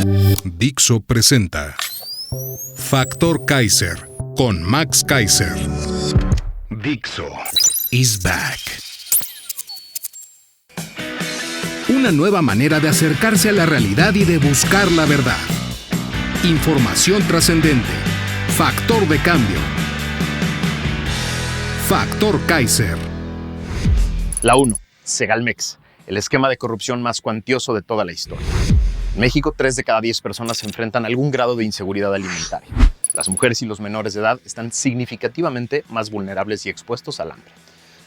Dixo presenta Factor Kaiser con Max Kaiser. Dixo is back. Una nueva manera de acercarse a la realidad y de buscar la verdad. Información trascendente. Factor de cambio. Factor Kaiser. La 1. Segalmex, el esquema de corrupción más cuantioso de toda la historia. En México, 3 de cada 10 personas se enfrentan a algún grado de inseguridad alimentaria. Las mujeres y los menores de edad están significativamente más vulnerables y expuestos al hambre.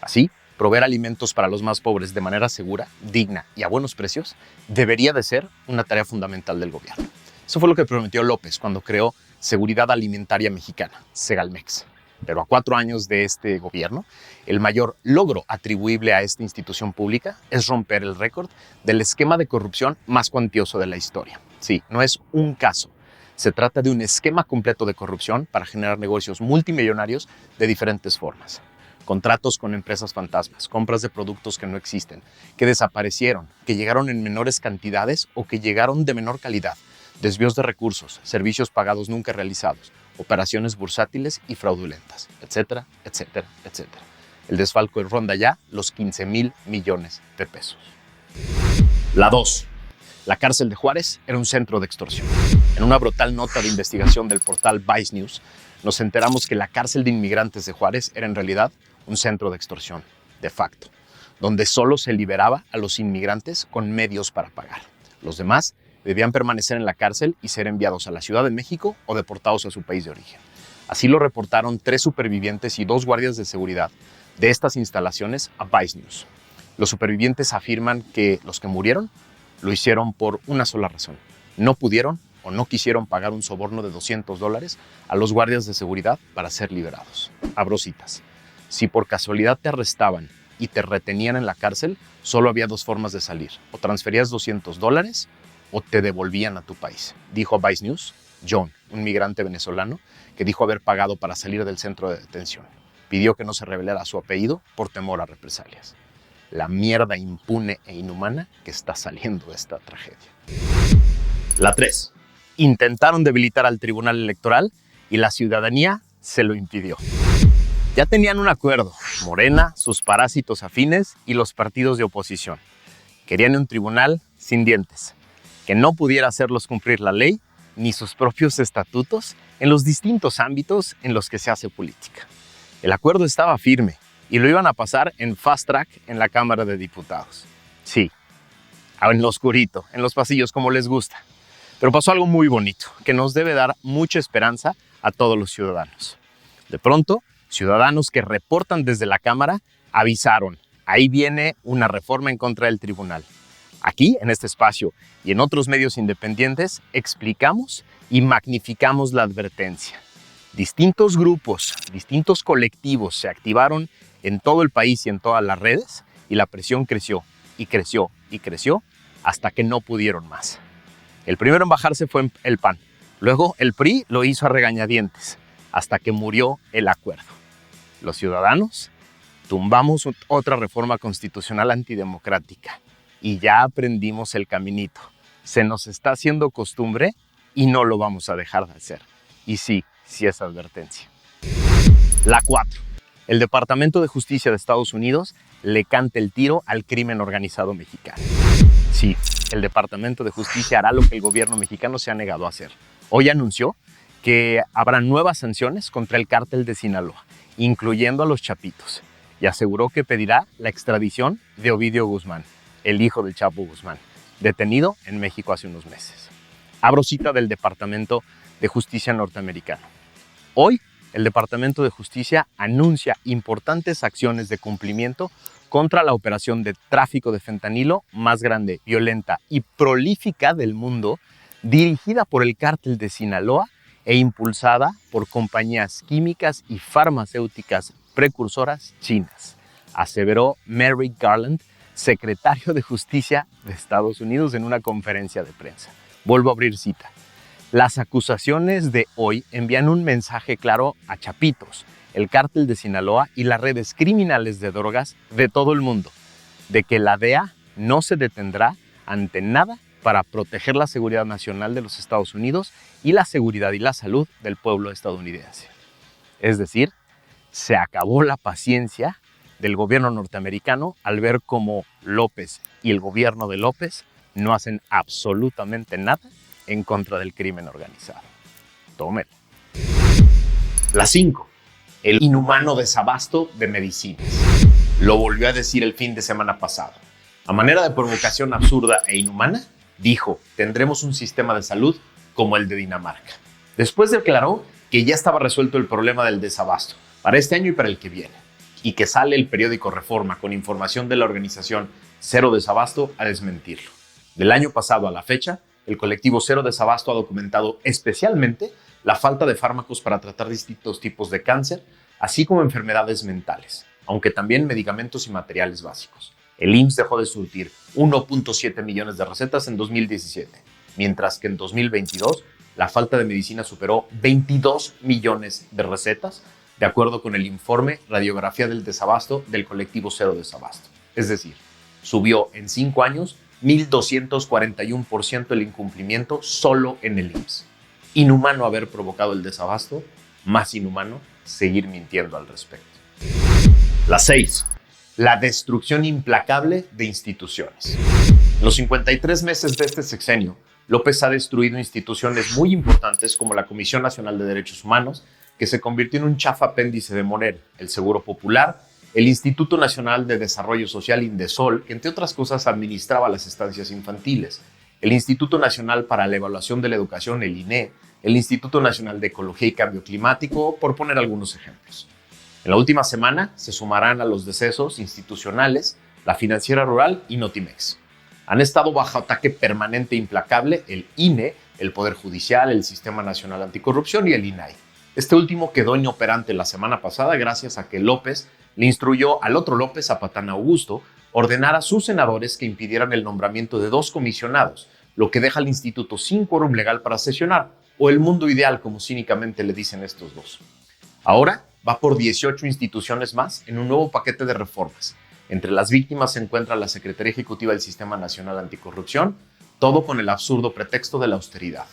Así, proveer alimentos para los más pobres de manera segura, digna y a buenos precios debería de ser una tarea fundamental del gobierno. Eso fue lo que prometió López cuando creó Seguridad Alimentaria Mexicana, Segalmex. Pero a 4 años de este gobierno, el mayor logro atribuible a esta institución pública es romper el récord del esquema de corrupción más cuantioso de la historia. Sí, no es un caso. Se trata de un esquema completo de corrupción para generar negocios multimillonarios de diferentes formas. Contratos con empresas fantasmas, compras de productos que no existen, que desaparecieron, que llegaron en menores cantidades o que llegaron de menor calidad, desvíos de recursos, servicios pagados nunca realizados, operaciones bursátiles y fraudulentas, etcétera, etcétera, etcétera. El desfalco ronda ya los 15,000 millones de pesos. La 2. La cárcel de Juárez era un centro de extorsión. En una brutal nota de investigación del portal Vice News, nos enteramos que la cárcel de inmigrantes de Juárez era en realidad un centro de extorsión, de facto, donde solo se liberaba a los inmigrantes con medios para pagar. Los demás debían permanecer en la cárcel y ser enviados a la Ciudad de México o deportados a su país de origen. Así lo reportaron 3 supervivientes y 2 guardias de seguridad de estas instalaciones a Vice News. Los supervivientes afirman que los que murieron lo hicieron por una sola razón. No pudieron o no quisieron pagar un soborno de $200 a los guardias de seguridad para ser liberados. Abro citas. Si por casualidad te arrestaban y te retenían en la cárcel, solo había 2 formas de salir. O transferías $200 o te devolvían a tu país, dijo a Vice News John, un migrante venezolano que dijo haber pagado para salir del centro de detención. Pidió que no se revelara su apellido por temor a represalias. La mierda impune e inhumana que está saliendo de esta tragedia. La 3. Intentaron debilitar al Tribunal Electoral y la ciudadanía se lo impidió. Ya tenían un acuerdo, Morena, sus parásitos afines y los partidos de oposición. Querían un tribunal sin dientes, que no pudiera hacerlos cumplir la ley ni sus propios estatutos en los distintos ámbitos en los que se hace política. El acuerdo estaba firme y lo iban a pasar en fast track en la Cámara de Diputados. Sí, en lo oscurito, en los pasillos como les gusta. Pero pasó algo muy bonito, que nos debe dar mucha esperanza a todos los ciudadanos. De pronto, ciudadanos que reportan desde la Cámara avisaron, ahí viene una reforma en contra del tribunal. Aquí, en este espacio y en otros medios independientes, explicamos y magnificamos la advertencia. Distintos grupos, distintos colectivos se activaron en todo el país y en todas las redes y la presión creció y creció y creció hasta que no pudieron más. El primero en bajarse fue el PAN. Luego el PRI lo hizo a regañadientes hasta que murió el acuerdo. Los ciudadanos tumbamos otra reforma constitucional antidemocrática. Y ya aprendimos el caminito. Se nos está haciendo costumbre y no lo vamos a dejar de hacer. Y sí es advertencia. La 4. El Departamento de Justicia de Estados Unidos le canta el tiro al crimen organizado mexicano. Sí, el Departamento de Justicia hará lo que el gobierno mexicano se ha negado a hacer. Hoy anunció que habrá nuevas sanciones contra el cártel de Sinaloa, incluyendo a los Chapitos, y aseguró que pedirá la extradición de Ovidio Guzmán, el hijo del Chapo Guzmán, detenido en México hace unos meses. Abro cita del Departamento de Justicia norteamericano. Hoy, el Departamento de Justicia anuncia importantes acciones de cumplimiento contra la operación de tráfico de fentanilo más grande, violenta y prolífica del mundo, dirigida por el cártel de Sinaloa e impulsada por compañías químicas y farmacéuticas precursoras chinas, aseveró Merrick Garland, secretario de Justicia de Estados Unidos, en una conferencia de prensa. Vuelvo a abrir cita. Las acusaciones de hoy envían un mensaje claro a Chapitos, el cártel de Sinaloa y las redes criminales de drogas de todo el mundo, de que la DEA no se detendrá ante nada para proteger la seguridad nacional de los Estados Unidos y la seguridad y la salud del pueblo estadounidense. Es decir, se acabó la paciencia del gobierno norteamericano al ver cómo López y el gobierno de López no hacen absolutamente nada en contra del crimen organizado. Tómelo. La 5. El inhumano desabasto de medicinas. Lo volvió a decir el fin de semana pasado. A manera de provocación absurda e inhumana, dijo, tendremos un sistema de salud como el de Dinamarca. Después declaró que ya estaba resuelto el problema del desabasto para este año y para el que viene, y que sale el periódico Reforma con información de la organización Cero Desabasto a desmentirlo. Del año pasado a la fecha, el colectivo Cero Desabasto ha documentado especialmente la falta de fármacos para tratar distintos tipos de cáncer, así como enfermedades mentales, aunque también medicamentos y materiales básicos. El IMSS dejó de surtir 1.7 millones de recetas en 2017, mientras que en 2022 la falta de medicina superó 22 millones de recetas, de acuerdo con el informe Radiografía del Desabasto del colectivo Cero Desabasto. Es decir, subió en 5 años 1.241% el incumplimiento solo en el IMSS. Inhumano haber provocado el desabasto, más inhumano seguir mintiendo al respecto. La 6. La destrucción implacable de instituciones. En los 53 meses de este sexenio, López ha destruido instituciones muy importantes como la Comisión Nacional de Derechos Humanos, que se convirtió en un chafa apéndice de Morena, el Seguro Popular, el Instituto Nacional de Desarrollo Social, Indesol, que entre otras cosas administraba las estancias infantiles, el Instituto Nacional para la Evaluación de la Educación, el INE, el Instituto Nacional de Ecología y Cambio Climático, por poner algunos ejemplos. En la última semana se sumarán a los decesos institucionales la Financiera Rural y Notimex. Han estado bajo ataque permanente e implacable el INE, el Poder Judicial, el Sistema Nacional Anticorrupción y el INAI. Este último quedó inoperante la semana pasada gracias a que López le instruyó al otro López, a Patán Augusto, ordenar a sus senadores que impidieran el nombramiento de 2 comisionados, lo que deja al instituto sin quórum legal para sesionar, o el mundo ideal, como cínicamente le dicen estos dos. Ahora va por 18 instituciones más en un nuevo paquete de reformas. Entre las víctimas se encuentra la Secretaría Ejecutiva del Sistema Nacional Anticorrupción, todo con el absurdo pretexto de la austeridad.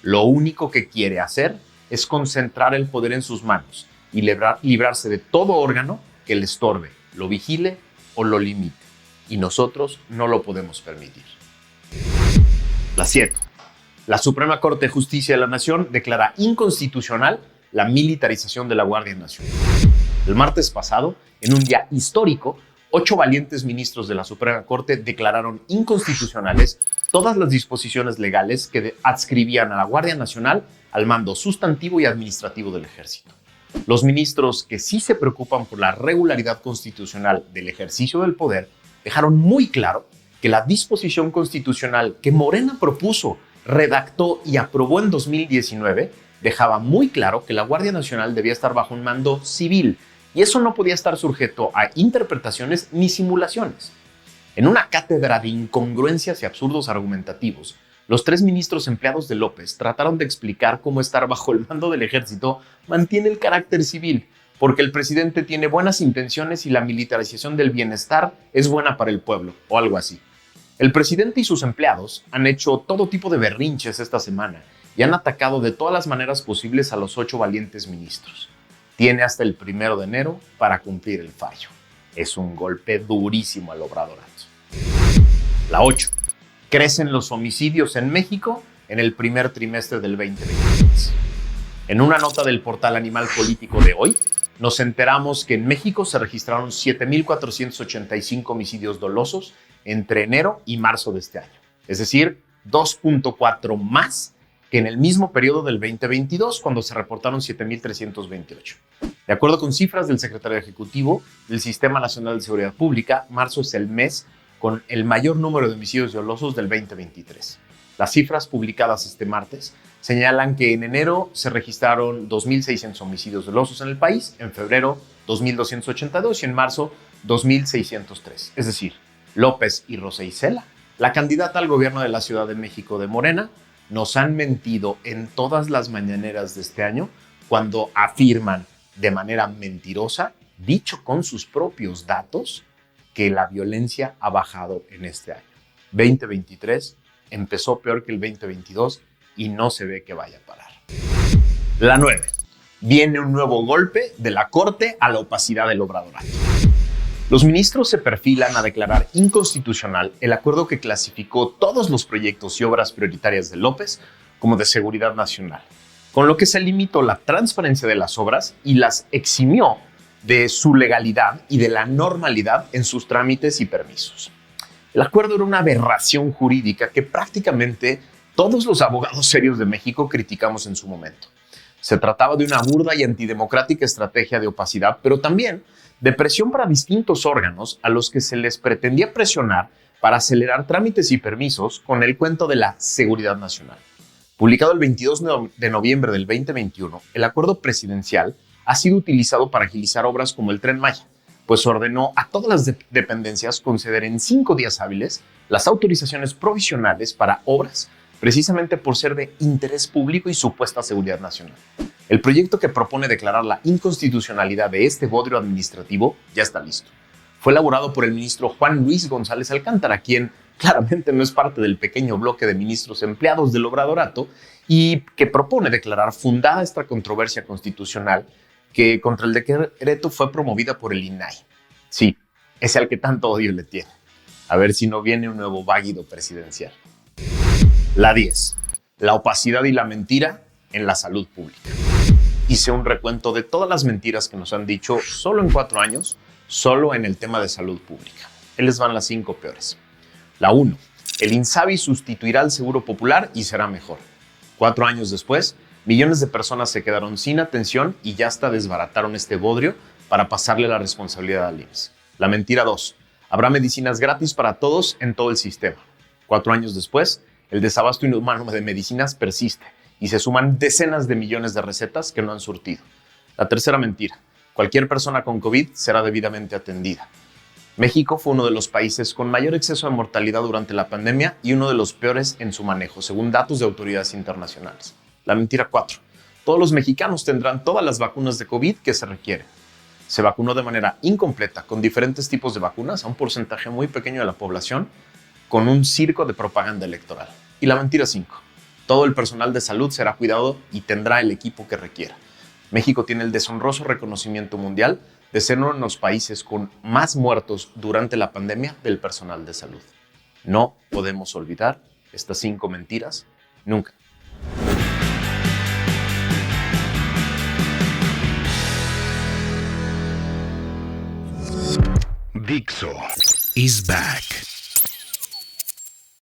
Lo único que quiere hacer es concentrar el poder en sus manos y librarse de todo órgano que le estorbe, lo vigile o lo limite. Y nosotros no lo podemos permitir. La 7. La Suprema Corte de Justicia de la Nación declara inconstitucional la militarización de la Guardia Nacional. El martes pasado, en un día histórico, 8 valientes ministros de la Suprema Corte declararon inconstitucionales todas las disposiciones legales que adscribían a la Guardia Nacional al mando sustantivo y administrativo del Ejército. Los ministros que sí se preocupan por la regularidad constitucional del ejercicio del poder dejaron muy claro que la disposición constitucional que Morena propuso, redactó y aprobó en 2019 dejaba muy claro que la Guardia Nacional debía estar bajo un mando civil y eso no podía estar sujeto a interpretaciones ni simulaciones. En una cátedra de incongruencias y absurdos argumentativos, los 3 ministros empleados de López trataron de explicar cómo estar bajo el mando del ejército mantiene el carácter civil, porque el presidente tiene buenas intenciones y la militarización del bienestar es buena para el pueblo, o algo así. El presidente y sus empleados han hecho todo tipo de berrinches esta semana y han atacado de todas las maneras posibles a los 8 valientes ministros. Tiene hasta el 1 de enero para cumplir el fallo. Es un golpe durísimo al obradorato. La 8. Crecen los homicidios en México en el primer trimestre del 2023. En una nota del portal Animal Político de hoy, nos enteramos que en México se registraron 7,485 homicidios dolosos entre enero y marzo de este año. Es decir, 2.4 más que en el mismo periodo del 2022, cuando se reportaron 7,328. De acuerdo con cifras del secretario ejecutivo del Sistema Nacional de Seguridad Pública, marzo es el mes con el mayor número de homicidios dolosos del 2023. Las cifras publicadas este martes señalan que en enero se registraron 2,600 homicidios dolosos en el país, en febrero 2,282 y en marzo 2,603. Es decir, López y Rosa Isela, la candidata al gobierno de la Ciudad de México de Morena, nos han mentido en todas las mañaneras de este año cuando afirman de manera mentirosa, dicho con sus propios datos, que la violencia ha bajado en este año. 2023 empezó peor que el 2022 y no se ve que vaya a parar. La 9. Viene un nuevo golpe de la Corte a la opacidad del obradorato. Los ministros se perfilan a declarar inconstitucional el acuerdo que clasificó todos los proyectos y obras prioritarias de López como de seguridad nacional, con lo que se limitó la transparencia de las obras y las eximió de su legalidad y de la normalidad en sus trámites y permisos. El acuerdo era una aberración jurídica que prácticamente todos los abogados serios de México criticamos en su momento. Se trataba de una burda y antidemocrática estrategia de opacidad, pero también de presión para distintos órganos a los que se les pretendía presionar para acelerar trámites y permisos con el cuento de la seguridad nacional. Publicado el 22 de noviembre del 2021, el acuerdo presidencial ha sido utilizado para agilizar obras como el Tren Maya, pues ordenó a todas las dependencias conceder en 5 días hábiles las autorizaciones provisionales para obras, precisamente por ser de interés público y supuesta seguridad nacional. El proyecto que propone declarar la inconstitucionalidad de este bodrio administrativo ya está listo. Fue elaborado por el ministro Juan Luis González Alcántara, quien claramente no es parte del pequeño bloque de ministros empleados del obradorato y que propone declarar fundada esta controversia constitucional que contra el decreto fue promovida por el INAI. Sí, ese al que tanto odio le tiene. A ver si no viene un nuevo váguido presidencial. La 10. La opacidad y la mentira en la salud pública. Hice un recuento de todas las mentiras que nos han dicho solo en 4 años, solo en el tema de salud pública. Ahí les van las 5 peores. La 1. El INSABI sustituirá al Seguro Popular y será mejor. 4 años después, millones de personas se quedaron sin atención y ya hasta desbarataron este bodrio para pasarle la responsabilidad al IMSS. La mentira 2. Habrá medicinas gratis para todos en todo el sistema. 4 años después, el desabasto inhumano de medicinas persiste y se suman decenas de millones de recetas que no han surtido. La tercera mentira. Cualquier persona con COVID será debidamente atendida. México fue uno de los países con mayor exceso de mortalidad durante la pandemia y uno de los peores en su manejo, según datos de autoridades internacionales. La mentira 4. Todos los mexicanos tendrán todas las vacunas de COVID que se requieren. Se vacunó de manera incompleta con diferentes tipos de vacunas a un porcentaje muy pequeño de la población con un circo de propaganda electoral. Y la mentira 5. Todo el personal de salud será cuidado y tendrá el equipo que requiera. México tiene el deshonroso reconocimiento mundial de ser uno de los países con más muertos durante la pandemia del personal de salud. No podemos olvidar estas 5 mentiras nunca. Dixo is back.